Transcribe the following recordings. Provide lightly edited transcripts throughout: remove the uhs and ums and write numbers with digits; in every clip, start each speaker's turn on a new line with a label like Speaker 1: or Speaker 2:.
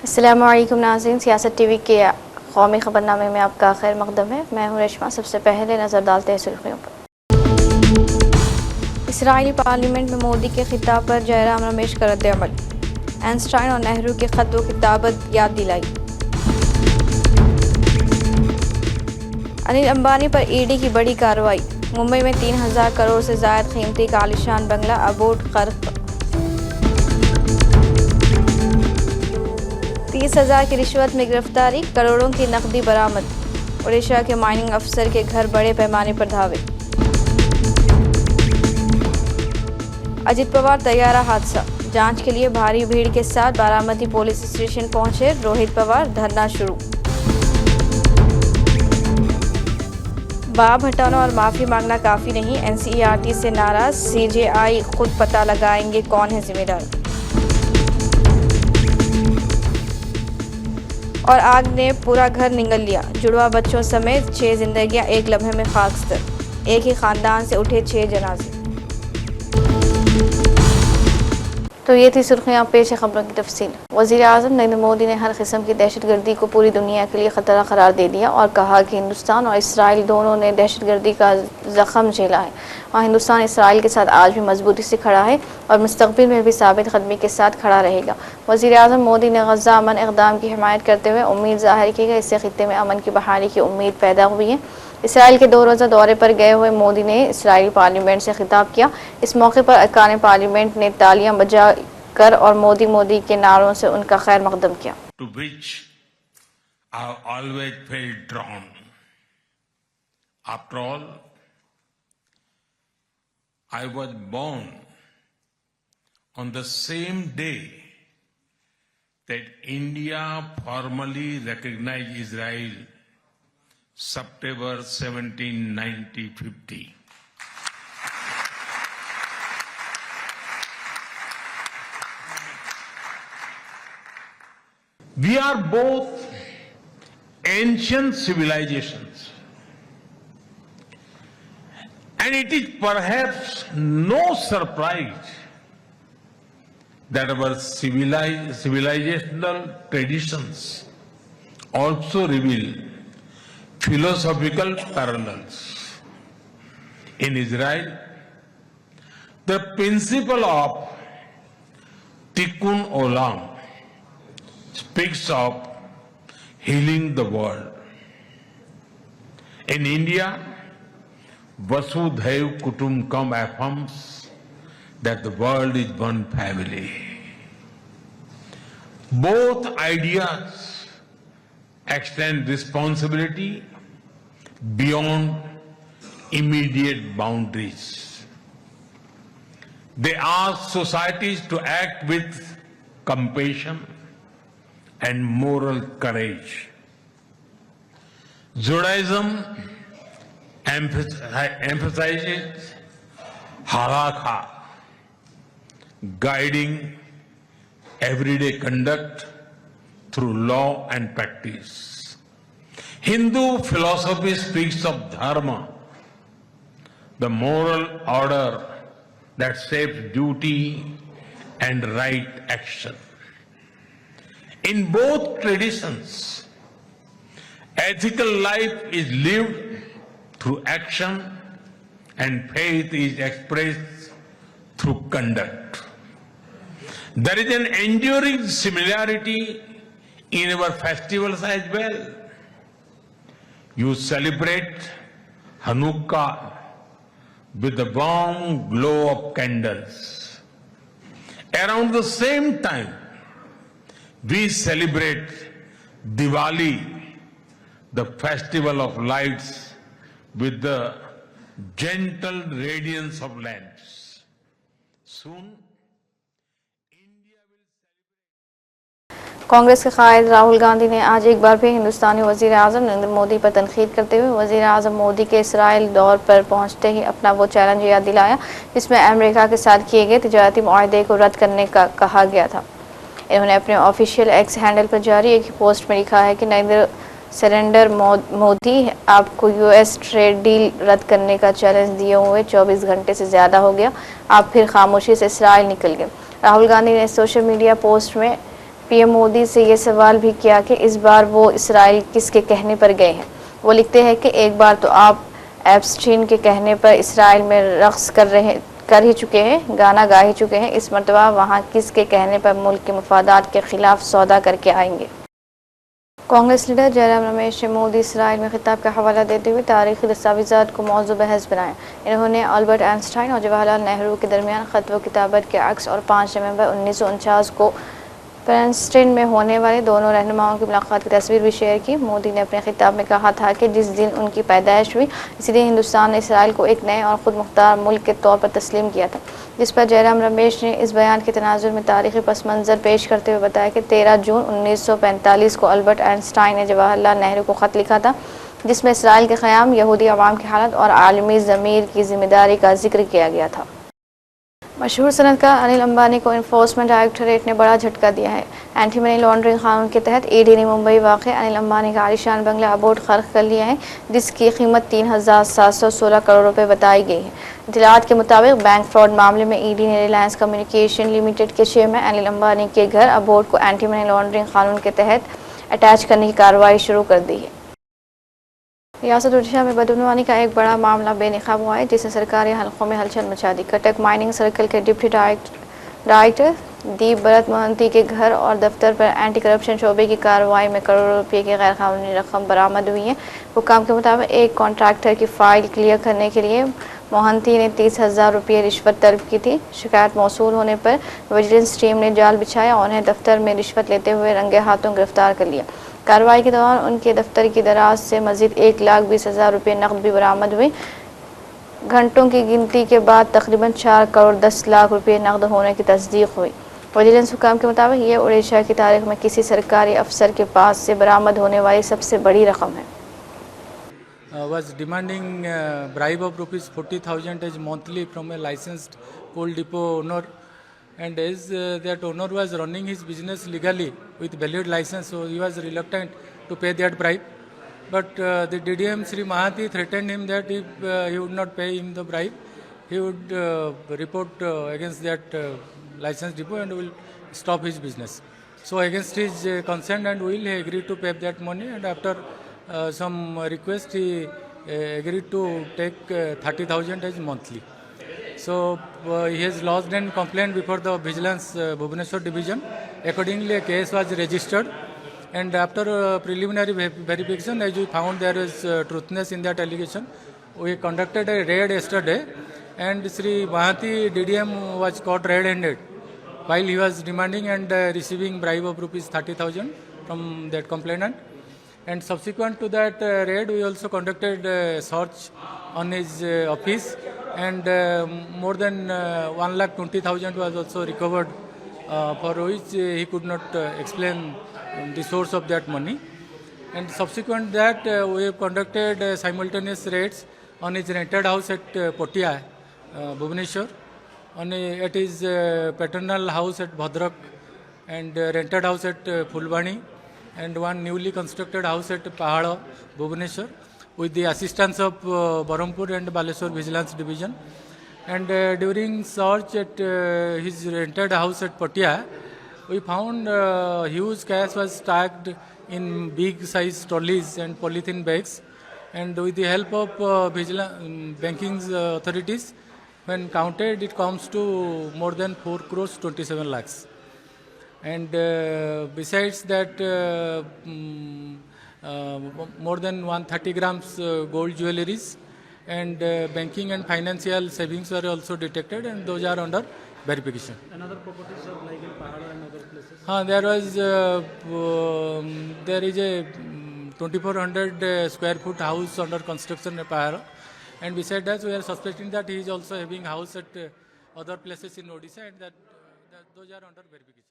Speaker 1: अस्सलामु अलैकुम नाज़रीन, सियासत टीवी के कौमी खबरनामे में आपका खैर मकदम है। मैं हूँ रेशमा। सबसे पहले नज़र डालते हैं सुर्खियों पर। इसराइली पार्लियामेंट में मोदी के खिताब पर जयराम रमेश का रद्द-ए-अमल। आइंस्टाइन और नेहरू के खत व किताबत याद दिलाई। अनिल अंबानी पर ईडी की बड़ी कार्रवाई। मुंबई में 3000 करोड़ से ज़ायद कीमती का आलीशान बंगला अबोड कर्क। 30,000 की रिश्वत में गिरफ्तारी, करोड़ों की नकदी बरामद। ओडिशा के माइनिंग अफसर के घर बड़े पैमाने पर धावे। अजित पवार तैयारा हादसा, जांच के लिए भारी भीड़ के साथ बारामती पुलिस स्टेशन पहुंचे रोहित पवार, धरना शुरू। बाब हटाना और माफ़ी मांगना काफ़ी नहीं, एनसीईआरटी से नाराज, सीजेआई खुद पता लगाएंगे कौन है जिम्मेदार। और आग ने पूरा घर निगल लिया, जुड़वा बच्चों समेत 6 जिंदगियां एक लम्हे में खाकस्तर। एक ही खानदान से उठे 6 जनाजे। तो ये थी सुर्खियाँ, पेश खबरों की तफसील। वज़ीर-ए-आज़म नरेंद्र मोदी ने हर किस्म की दहशतगर्दी को पूरी दुनिया के लिए ख़तरा करार दे दिया और कहा कि हिंदुस्तान और इसराइल दोनों ने दहशतगर्दी का ज़ख़म झेला है और हिंदुस्तान इसराइल के साथ आज भी मजबूती से खड़ा है और मुस्तक़बिल में भी साबित क़दमी के साथ खड़ा रहेगा। वज़ीर-ए-आज़म मोदी ने गज़ा अमन इक़दाम की हिमायत करते हुए उम्मीद ज़ाहिर की कि इससे ख़ित्ते में अमन की बहाली की उम्मीद पैदा हुई है। इसराइल के 2 रोज़ा दौरे पर गए हुए मोदी ने इसराइली पार्लियामेंट से खिताब किया। इस मौके पर अरकान पार्लियामेंट ने तालियां बजा कर और मोदी मोदी के नारों से उनका खैर मकदम किया।
Speaker 2: To which I have always felt drawn. After all, I was born on the same day that India formally recognized Israel, September 17, 1950. We are both ancient civilizations, and it is perhaps no surprise that our civilizational traditions also reveal philosophical parallels. In Israel, the principle of Tikkun Olam speaks of healing the world. In India, Vasudhaiv Kutumbakam affirms that the world is one family. Both ideas extend responsibility beyond immediate boundaries. They ask societies to act with compassion and moral courage. Judaism emphasizes halakha, guiding everyday conduct through law and practice. Hindu philosophy speaks of dharma, the moral order that shapes duty and right action. In both traditions, ethical life is lived through action and faith is expressed through conduct. There is an enduring similarity in our festivals as well. You celebrate Hanukkah with the warm glow of candles. Around the same time, we celebrate Diwali, the festival of lights, with the gentle radiance of lamps. Soon,
Speaker 1: Congress के कायद राहुल गांधी ने आज एक बार फिर हिंदुस्तानी वज़ीर-ए-आज़म नरेंद्र मोदी पर तनकीद करते हुए वज़ीर-ए-आज़म मोदी के इसराइल दौर पर पहुंचते ही अपना वो चैलेंज याद दिलाया जिसमें अमेरिका के साथ किए गए तिजारती मुआहदे को रद्द करने का कहा गया था। इन्होंने अपने ऑफिशियल एक्स हैंडल पर जारी एक पोस्ट में लिखा है कि नरेंद्र सरेंडर मोदी आपको यूएस ट्रेड डील रद्द करने का चैलेंज दिए हुए 24 घंटे से ज़्यादा हो गया, आप फिर खामोशी से इसराइल निकल गए। राहुल गांधी ने सोशल मीडिया पोस्ट में पीएम मोदी से ये सवाल भी किया कि इस बार वो इसराइल किसके कहने पर गए हैं। वो लिखते हैं कि एक बार तो आप एप्स्टीन के कहने पर इसराइल में रक्स कर ही चुके हैं, गाना गा ही चुके हैं। इस मरतबा वहाँ किसके कहने पर मुल्क के मफादात के खिलाफ सौदा करके आएंगे। कांग्रेस लीडर जयराम रमेश ने मोदी इसराइल में खिताब का हवाला देते हुए तारीखी दस्तावेज़ात को मौजू बहस बनाया। इन्होंने अल्बर्ट आइंस्टाइन और जवाहरलाल नेहरू के दरमियान खत व किताबत के अक्स और 5 नवंबर 1949 को प्रिंसटन में होने वाले दोनों रहनुमाओं की मुलाकात की तस्वीर भी शेयर की। मोदी ने अपने खिताब में कहा था कि जिस दिन उनकी पैदाइश हुई इसी दिन हिंदुस्तान ने इसराइल को एक नए और ख़ुद मुख्तार मुल्क के तौर पर तस्लीम किया था, जिस पर जयराम रमेश ने इस बयान के तनाजुर में तारीखी पस मंज़र पेश करते हुए बताया कि 13 जून 1945 को अल्बर्ट आइंस्टाइन ने जवाहरलाल नेहरू को ख़त लिखा था, जिसमें इसराइल के क़याम, यहूदी अवाम की हालत और आलमी ज़मीर की ज़िम्मेदारी का जिक्र किया गया था। मशहूर सनतकार अनिल अंबानी को इन्फोर्समेंट डायरेक्टोरेट ने बड़ा झटका दिया है। एंटी मनी लॉन्ड्रिंग कानून के तहत ईडी ने मुंबई वाक़ अनिल अंबानी का आलीशान बंगला अबोर्ड खर्च कर लिया है, जिसकी कीमत 3,716 करोड़ रुपए बताई गई है। इत्तलात के मुताबिक बैंक फ्रॉड मामले में ईडी ने रिलायंस कम्युनिकेशन लिमिटेड के चेयरमैन अनिल अंबानी के घर अबोर्ड को एंटी मनी लॉन्ड्रिंग कानून के तहत अटैच करने की कार्रवाई शुरू कर दी है। रियासत उड़ीसा में बदगुमानी का एक बड़ा मामला बेनकाब हुआ है, जिसने सरकारी हलकों में हलचल मचा दी। कटक माइनिंग सर्कल के डिप्टी डायरेक्टर दीप भरत मोहंती के घर और दफ्तर पर एंटी करप्शन शोबे की कार्रवाई में करोड़ों रुपये की गैर कानूनी रकम बरामद हुई है। हुकाम के मुताबिक एक कॉन्ट्रैक्टर की फाइल क्लियर करने के लिए मोहंती ने 30,000 रुपये रिश्वत तलब की थी। शिकायत मौसूल होने पर विजिलेंस टीम ने जाल बिछाया और उन्हें दफ्तर में रिश्वत लेते हुए रंगे हाथों गिरफ्तार कर लिया। कार्रवाई के दौरान उनके दफ्तर की दराज से मजीद 1,20,000 रुपये नकद भी बरामद हुए। घंटों की गिनती के बाद तकरीबन 4 करोड़ 10 लाख रुपये नकद होने की तस्दीक हुई। विजिलेंस हुकाम के मुताबिक ये उड़ीसा की तारीख में किसी सरकारी अफसर के पास से बरामद होने वाली सबसे बड़ी रकम है।
Speaker 3: Was demanding bribe of rupees 40,000 as monthly from a licensed coal depot owner, and as that owner was running his business legally with valid license, so he was reluctant to pay that bribe. But the DDM Sri Mahanti threatened him that if he would not pay him the bribe, he would report against that licensed depot and will stop his business. So against his consent and will, he agreed to pay that money, and after some request he agreed to take 30,000 as monthly. So he has lodged a complaint before the Vigilance Bhubaneswar division. Accordingly, a case was registered, and after preliminary verification, as we found there is truthness in that allegation, we conducted a raid yesterday, and Sri Mahanti DDM was caught red-handed while he was demanding and receiving bribe of rupees 30,000 from that complainant. And subsequent to that raid, we also conducted a search on his office, and more than 1,20,000 was also recovered, for which he could not explain the source of that money. And subsequent that, we have conducted simultaneous raids on his rented house at Potia, Bhubaneswar, at his paternal house at Bhadrak, and rented house at Fulbani, and one newly constructed house at Pahada, Bhubaneswar, with the assistance of Barampur and Baleswar Vigilance Division. And during search at his rented house at Patia, we found huge cash was stacked in big size trolleys and polythene bags. And with the help of banking authorities, when counted, it comes to more than 4 crores 27 lakhs. And besides that, more than 130 grams gold jewelries and banking and financial savings were also detected, and those are under verification.
Speaker 4: Another properties of like in Pahada and other places?
Speaker 3: There is a 2,400 square foot house under construction at Pahada, and besides that, we are suspecting that he is also having house at other places in Odisha, and that those are under verification.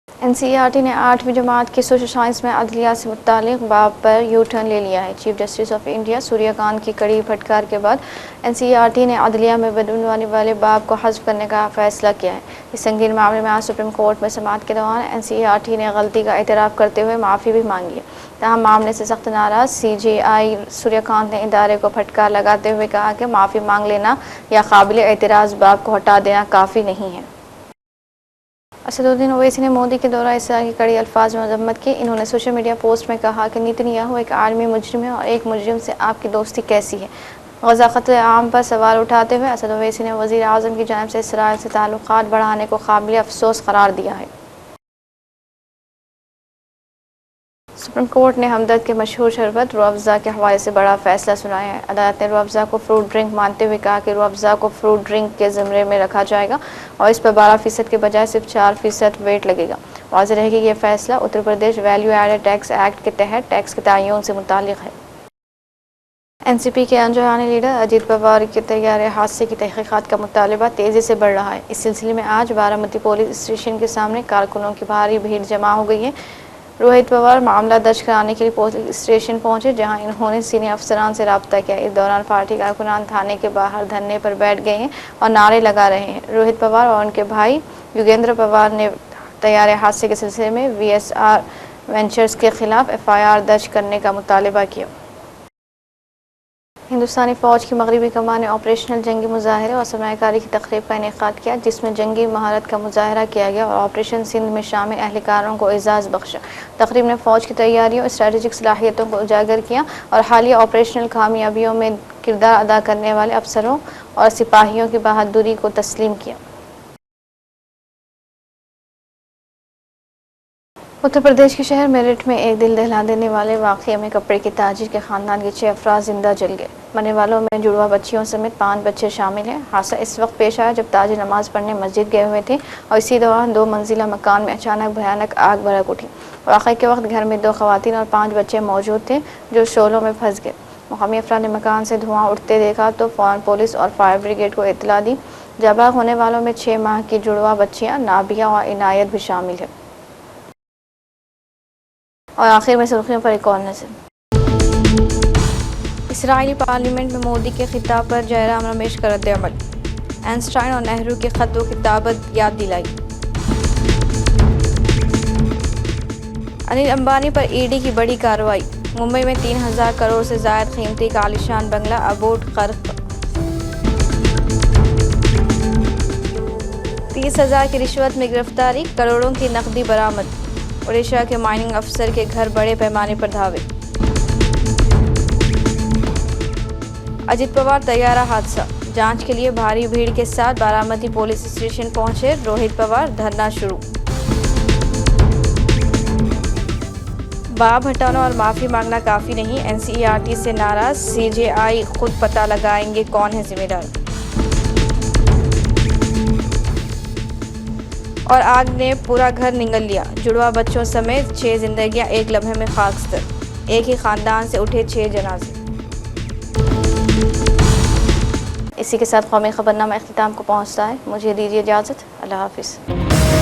Speaker 1: NCERT ने 8वीं जमात की social science में अदलिया से मुतालिक बाब पर U turn ले लिया है। Chief justice of India Suryakant की कड़ी फटकार के बाद NCERT ने अदलिया में बदनवानी वाले बाब को हज़्फ करने का फैसला किया है। इस संगीन मामले में आज सुप्रीम कोर्ट में समाअत के दौरान NCERT ने गलती का एतराफ़ करते हुए माफ़ी भी मांगी है। तमाम मामले से सख्त नाराज़ CJI सूर्यकांत ने इदारे को फटकार लगाते हुए कहा कि माफ़ी मांग लेना या काबिल एतराज़ बाब को हटा देना काफ़ी नहीं है। असदुद्दीन ओवैसी ने मोदी के दौरा इसराइल की कड़ी अल्फाज में मजम्मत की। इन्होंने सोशल मीडिया पोस्ट में कहा कि नेतन्याहू एक आर्मी मुजरिम है और एक मुजरिम से आपकी दोस्ती कैसी है। गजा कत्ल आम पर सवाल उठाते हुए असद ओवैसी ने वज़ीर आज़म की जानिब से इसराइल से ताल्लुकात बढ़ाने को काबिल अफसोस करार दिया है। सुप्रीम कोर्ट ने हमदर्द के मशहूर शरबत रूह अफ़ज़ा के हवाले से बड़ा फैसला सुनाया है। अदालत ने रूह अफ़ज़ा को फ्रूट ड्रिंक मानते हुए कहा कि रूह अफ़ज़ा को फ्रूट ड्रिंक के ज़िम्मे में रखा जाएगा और इस पर 12% के बजाय सिर्फ 4% वेट लगेगा। वाज़ेह रहे कि यह फैसला Uttar Pradesh value added tax act के तहत टैक्स के तयन से मुताल्लिक़ है। एनसीपी के अनजाने लीडर अजीत पवार के तैयारे हादसे की तहकीकात का मुतालबा तेज़ी से बढ़ रहा है। इस सिलसिले में आज बारामती पुलिस स्टेशन के सामने कारकुनों की भारी भीड़ जमा हो गई है। रोहित पवार मामला दर्ज कराने के लिए पुलिस स्टेशन पहुंचे, जहां इन्होंने सीनियर अफसरान से रब्ता किया। इस दौरान पार्टी कारकुनान थाने के बाहर धरने पर बैठ गए हैं और नारे लगा रहे हैं। रोहित पवार और उनके भाई युगेंद्र पवार ने तैयारे हादसे के सिलसिले में वीएसआर वेंचर्स के खिलाफ एफआईआर दर्ज करने का मुतालबा किया। हिंदुस्तानी फ़ौज की मगरबी कमान ने ऑपरेशनल जंगी मुजाहरे और सरमायाकारी की तकरीब का इनेकाद किया, जिसमें जंगी महारत का मुजाहरा किया गया और ऑपरेशन सिंध में शामिल एहलकारों को एजाज़ बख्शा। तकरीब ने फ़ौज की तैयारियों, स्ट्रेटेजिक सलाहियतों को उजागर किया और हालिया ऑपरेशनल कामयाबियों में किरदार अदा करने वाले अफसरों और सिपाहियों की बहादुरी को तस्लीम किया। उत्तर प्रदेश के शहर मेरठ में एक दिल दहला देने वाले वाक़ये में कपड़े के ताजिर के ख़ानदान के 6 अफराद जिंदा जल गए। मरने वालों में जुड़वा बच्चियों समेत 5 बच्चे शामिल हैं। हादसा इस वक्त पेश आया जब ताजिर नमाज पढ़ने मस्जिद गए हुए थे और इसी दौरान 2 मंजिला मकान में अचानक भयानक आग भड़क उठी। वाक़ये के वक्त घर में 2 ख़वातीन और 5 बच्चे मौजूद थे जो शोलों में फंस गए। मुक़ामी अफराद ने मकान से धुआं उठते देखा तो फ़ौरन पुलिस और फायर ब्रिगेड को इत्तला दी। जाबाग होने वालों में 6 माह की जुड़वा बच्चियाँ नाबिया और इनायत भी शामिल है। और आखिर में सुर्खियों पर एक और नज़र। इसराइली पार्लियामेंट में मोदी के खिताब पर जयराम रमेश का रद्द-ए-अमल। आइंस्टाइन और नेहरू के खत व किताबत याद दिलाई। अनिल अंबानी पर ईडी की बड़ी कार्रवाई। मुंबई में 3000 करोड़ से ज़ायद कीमती का आलीशान बंगला अबोड कर्क। 30,000 की रिश्वत में गिरफ्तारी, करोड़ों की नकदी बरामद। ओडिशा के माइनिंग अफसर के घर बड़े पैमाने पर धावे। अजित पवार तैयारा हादसा, जांच के लिए भारी भीड़ के साथ बारामती पुलिस स्टेशन पहुंचे रोहित पवार, धरना शुरू। बाब हटाना और माफ़ी मांगना काफ़ी नहीं, एनसीईआरटी से नाराज, सीजेआई खुद पता लगाएंगे कौन है जिम्मेदार। और आग ने पूरा घर निगल लिया, जुड़वा बच्चों समेत 6 जिंदगियां एक लम्हे में खाकस्तर। एक ही खानदान से उठे 6 जनाजे। इसी के साथ कौमी खबरनामा इख्तिताम को पहुंचता है। मुझे दीजिए इजाज़त। अल्लाह हाफिज़।